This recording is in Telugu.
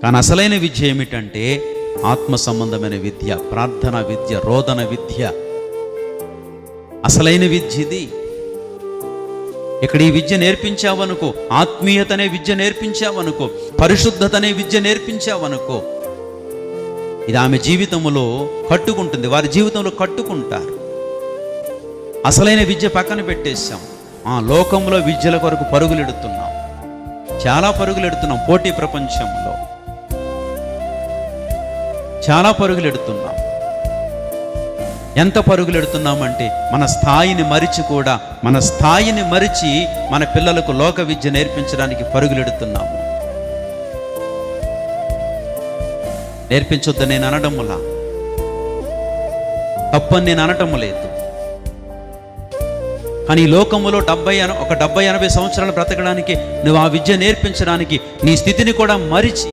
కానీ అసలైన విద్య ఏమిటంటే ఆత్మ సంబంధమైన విద్య, ప్రార్థన విద్య, రోదన విద్య. అసలైన విద్య ఇది. ఇక్కడ ఈ విద్య నేర్పించావనుకో, ఆత్మీయత అనే విద్య నేర్పించావనుకో, పరిశుద్ధత అనే విద్య నేర్పించావనుకో, ఇది ఆమె జీవితంలో కట్టుకుంటుంది, వారి జీవితంలో కట్టుకుంటారు. అసలైన విద్య పక్కన పెట్టేశాం. లోకంలో విద్యల కొరకు పరుగులెడుతున్నాం, చాలా పరుగులెడుతున్నాం. పోటీ ప్రపంచంలో చాలా పరుగులెడుతున్నాం. ఎంత పరుగులెడుతున్నామంటే మన స్థాయిని మరిచి మన పిల్లలకు లోక విద్య నేర్పించడానికి పరుగులెడుతున్నాము. నేర్పించొద్దని నేను అనడములా, తప్పని నేను అనటము లేదు. కానీ ఈ లోకములో 70-80 సంవత్సరాలు బ్రతకడానికి నువ్వు ఆ విద్య నేర్పించడానికి నీ స్థితిని కూడా మరిచి